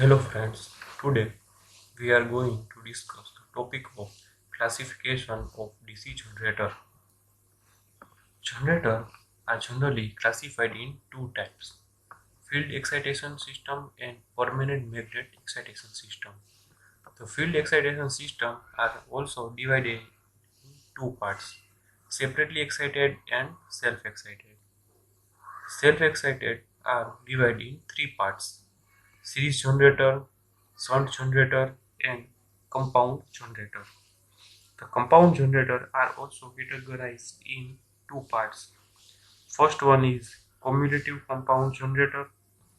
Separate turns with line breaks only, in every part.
Hello friends, today we are going to discuss the topic of classification of DC generator. Generators are generally classified in two types: field excitation system and permanent magnet excitation system. The field excitation system are also divided in two parts: separately excited and self-excited. Self-excited are divided in three parts: series generator, shunt generator, and compound generator. The compound generator are also categorized in two parts. First one is cumulative compound generator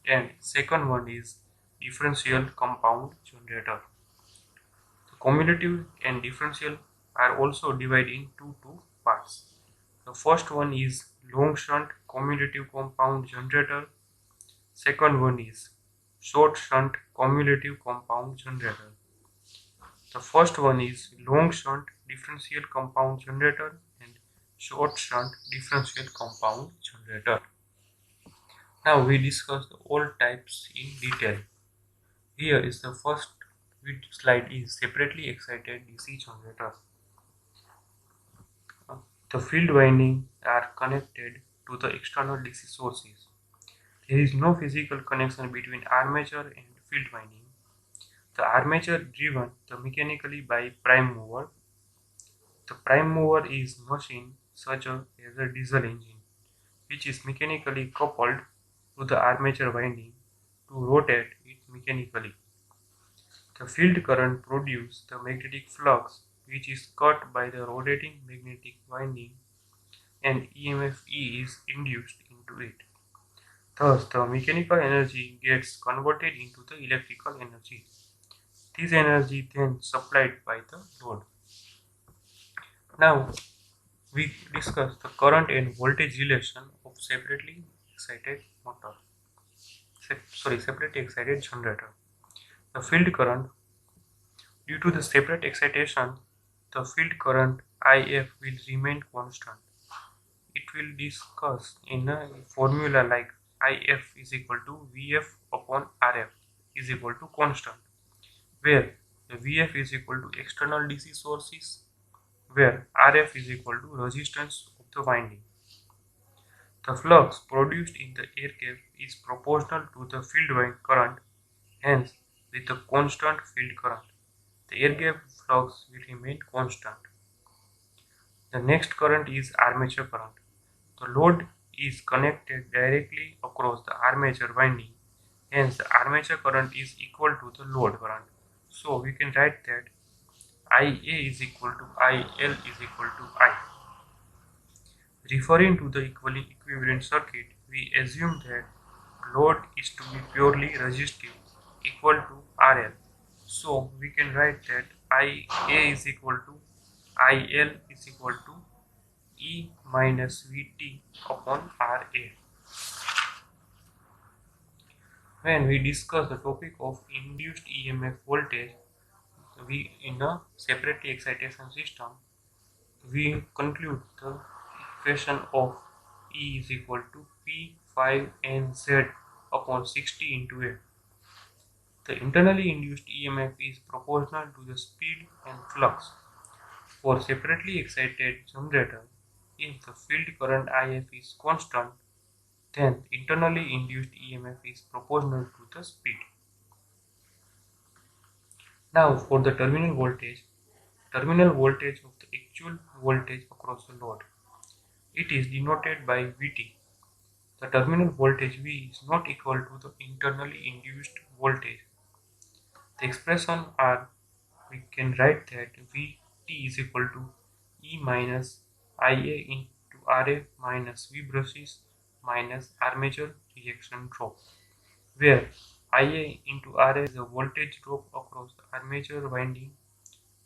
and second one is differential compound generator. The cumulative and differential are also divided into two parts. The first one is long shunt cumulative compound generator. Second one is short shunt cumulative compound generator. The first one is long shunt differential compound generator and short shunt differential compound generator. Now we discuss all types in detail. Here is the first slide is separately excited DC generator. The field winding are connected to the external DC sources. There is no physical connection between armature and field winding. The armature driven mechanically by prime mover. The prime mover is machine such as a diesel engine, which is mechanically coupled to the armature winding to rotate it mechanically. The field current produces the magnetic flux, which is cut by the rotating magnetic winding, and EMF E is induced into it. Thus, the mechanical energy gets converted into the electrical energy. This energy then supplied by the load. Now, we discuss the current and voltage relation of separately excited motor. Separately excited generator. The field current, due to the separate excitation, the field current IF will remain constant. It will discuss in a formula like IF is equal to VF upon RF is equal to constant, where the VF is equal to external DC sources, where RF is equal to resistance of the winding. The flux produced in the air gap is proportional to the field current, hence with a constant field current, the air gap flux will remain constant. The next current is armature current. The load is connected directly across the armature winding, hence the armature current is equal to the load current. So we can write that IA is equal to IL is equal to I. Referring to the equivalent circuit, we assume that load is to be purely resistive equal to RL. So we can write that IA is equal to IL is equal to E minus VT upon RA. When we discuss the topic of induced EMF voltage, we in a separately excitation system, we conclude the equation of E is equal to P5NZ upon 60 into A. The internally induced EMF is proportional to the speed and flux. For separately excited generator, if the field current IF is constant, then internally induced EMF is proportional to the speed. Now for the terminal voltage of the actual voltage across the load. It is denoted by Vt. The terminal voltage V is not equal to the internally induced voltage. The expression are, we can write that Vt is equal to E minus Ia into Ra minus V brushes minus armature reaction drop, where Ia into Ra is the voltage drop across the armature winding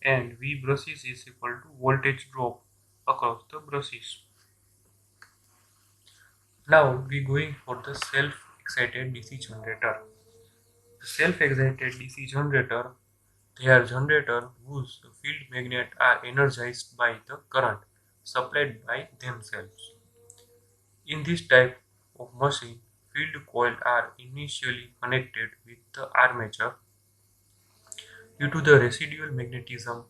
and V brushes is equal to voltage drop across the brushes. Now we going for the self-excited DC generator. The self-excited DC generator, they are generator whose field magnet are energized by the current supplied by themselves. In this type of machine, field coil are initially connected with the armature. Due to the residual magnetism,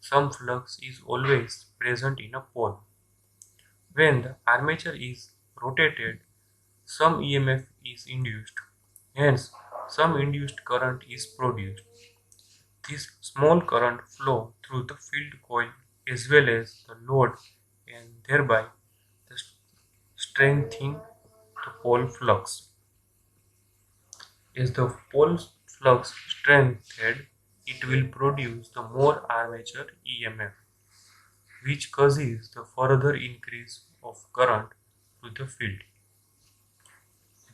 some flux is always present in a pole. When the armature is rotated, some EMF is induced, hence some induced current is produced. This small current flow through the field coil as well as the load and thereby the strengthening the pole flux. As the pole flux strengthened, it will produce the more armature EMF, which causes the further increase of current to the field.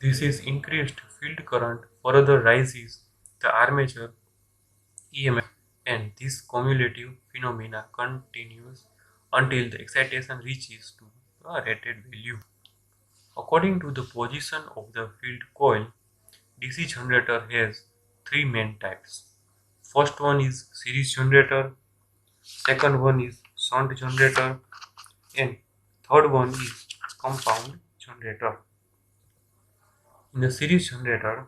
This is increased field current further raises the armature EMF, and this cumulative phenomena continues until the excitation reaches to a rated value. According to the position of the field coil, DC generator has three main types. First one is series generator, second one is shunt generator, and third one is compound generator. In the series generator,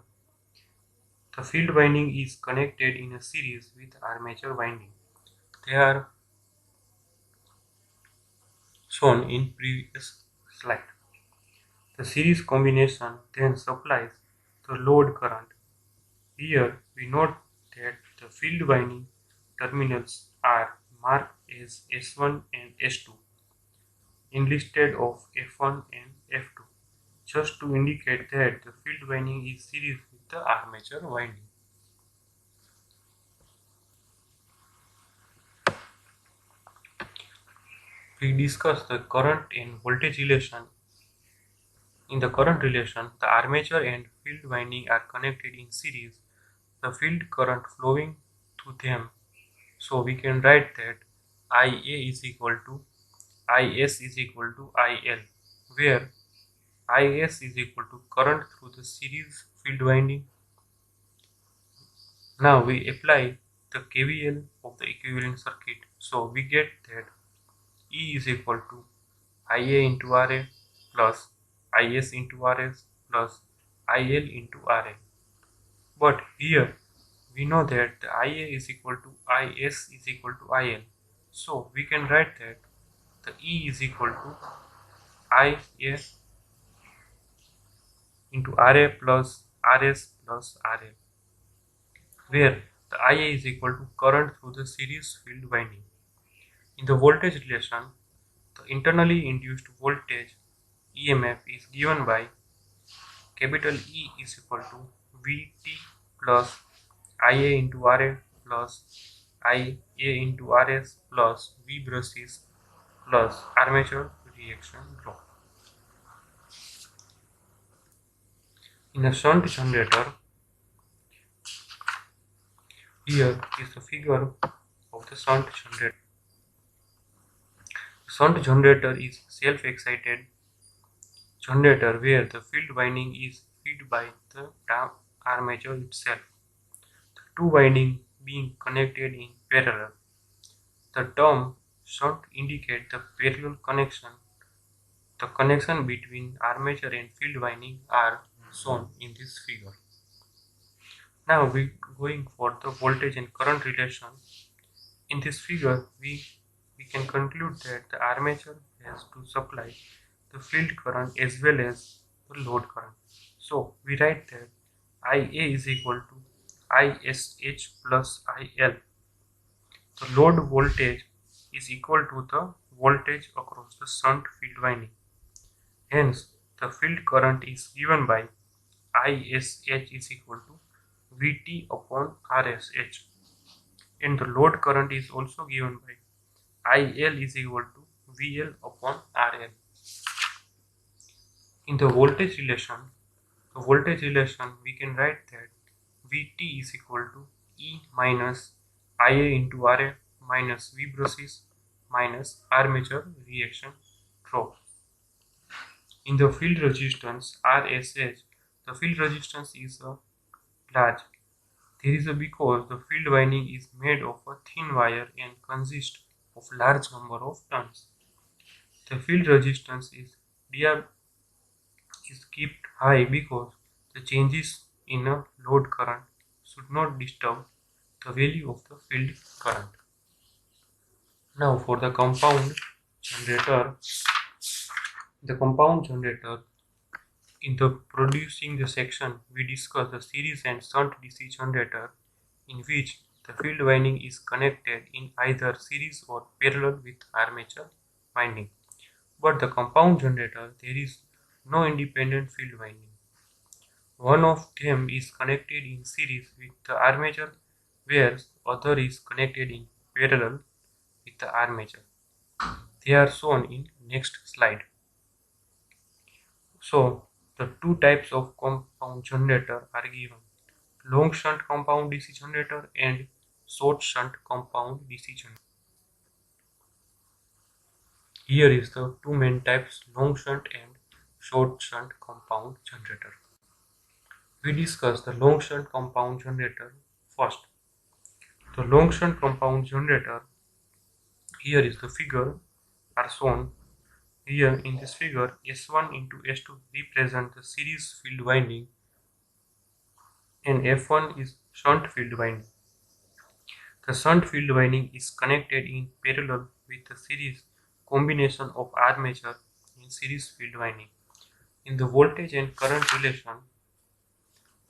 the field winding is connected in a series with armature winding. They are shown in previous slide. The series combination then supplies the load current. Here we note that the field winding terminals are marked as S1 and S2 instead of F1 and F2, just to indicate that the field winding is series with the armature winding. We discuss the current and voltage relation. In the current relation, the armature and field winding are connected in series, the field current flowing through them. So we can write that IA is equal to IS is equal to IL, where IS is equal to current through the series field winding. Now we apply the KVL of the equivalent circuit. So we get that E is equal to IA into RA plus IS into RS plus IL into RA. But here we know that the IA is equal to IS is equal to IL. So we can write that the E is equal to IA into RA plus RS plus RL, where the IA is equal to current through the series field winding. In the voltage relation, the internally induced voltage EMF is given by capital E is equal to Vt plus Ia into Ra plus Ia into Rs plus V brushes plus armature reaction law. In a shunt generator, here is the figure of the shunt generator. Shunt generator is self-excited generator where the field winding is fed by the armature itself, the two windings being connected in parallel. The term shunt indicates the parallel connection. The connection between armature and field winding are shown in this figure. Now we going for the voltage and current relation. In this figure, we can conclude that the armature has to supply the field current as well as the load current. So we write that IA is equal to ISH plus IL. The load voltage is equal to the voltage across the shunt field winding. Hence, the field current is given by ISH is equal to Vt upon RSH, and the load current is also given by IL is equal to VL upon RL. In the voltage relation, we can write that Vt is equal to E minus Ia into Ra minus V brushes minus armature reaction drop. In the field resistance RSH, the field resistance is large. There is because the field winding is made of a thin wire and consists of large number of turns. The field resistance is kept high because The changes in a load current should not disturb the value of the field current. Now for the compound generator, in the producing the section, we discuss the series and shunt DC generator in which the field winding is connected in either series or parallel with armature winding. But the compound generator, there is no independent field winding. One of them is connected in series with the armature, whereas other is connected in parallel with the armature. They are shown in next slide. So the two types of compound generator are given: long shunt compound DC generator and short shunt compound DC generator. Here is the two main types: long shunt and short shunt compound generator. We discuss the long shunt compound generator first. The long shunt compound generator, here is the figure are shown. Here in this figure, S1 into S2 represent the series field winding and F1 is shunt field winding. The shunt field winding is connected in parallel with the series combination of armature and series field winding. In the voltage and current relation,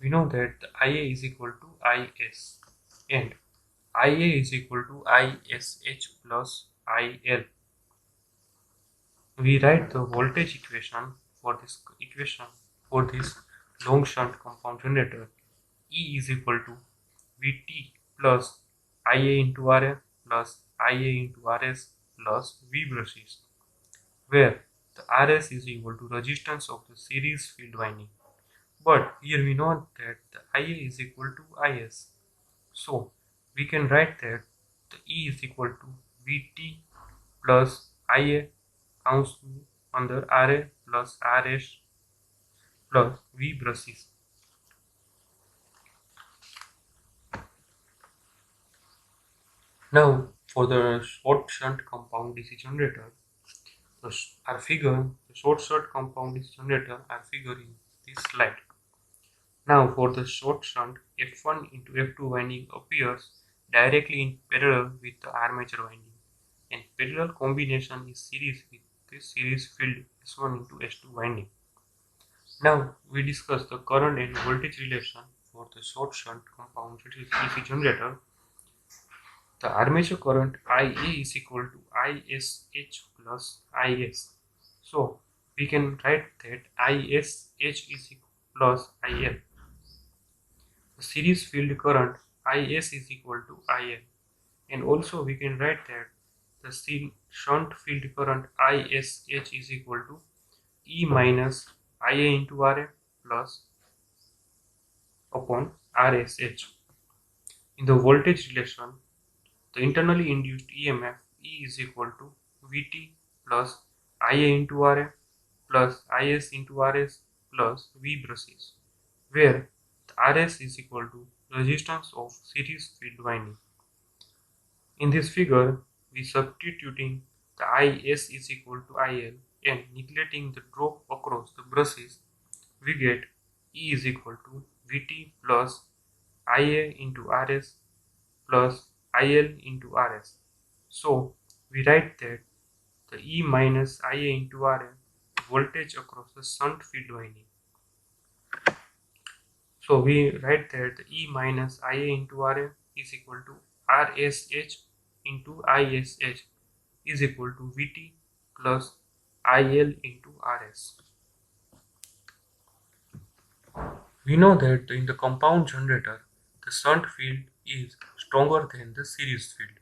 we know that IA is equal to IS and IA is equal to ISH plus IL. We write the voltage equation for this long shunt compound generator. E is equal to Vt plus Ia into Ra plus Ia into Rs plus V brushes, where the Rs is equal to resistance of the series field winding. But here we know that the Ia is equal to Is. So we can write that the E is equal to Vt plus Ia counts under Ra plus Rs plus V brushes. Now for the short shunt compound DC generator, the short shunt compound DC generator are figured in this slide. Now for the short shunt, F1 into F2 winding appears directly in parallel with the armature winding, and parallel combination is series with this series field S1 into S2 winding. Now we discuss the current and voltage relation for the short shunt compound DC generator. The armature current IA is equal to ISH plus IS. So we can write that ISH is equal plus IL. The series field current IS is equal to IL, and also we can write that the shunt field current ISH is equal to E minus IA into Ra plus upon RSH. In the voltage relation, the internally induced EMF E is equal to Vt plus Ia into Ra plus Is into Rs plus V brushes, where the Rs is equal to resistance of series field winding. In this figure, we substituting the Is is equal to IL and neglecting the drop across the brushes, we get E is equal to Vt plus Ia into Rs plus IL into Rs. So we write that the E minus Ia into Ra voltage across the shunt field winding. So we write that the E minus Ia into Ra is equal to RSH into ISH is equal to Vt plus IL into Rs. We know that in the compound generator, the shunt field is stronger than the series field.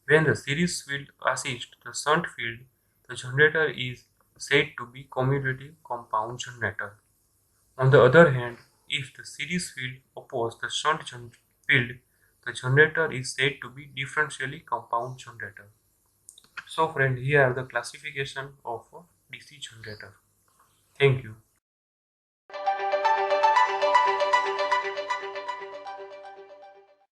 When the series field assists the shunt field, the generator is said to be commutative compound generator. On the other hand, if the series field opposes the shunt field, the generator is said to be differentially compound generator. So friend, here are the classification of a DC generator. Thank you.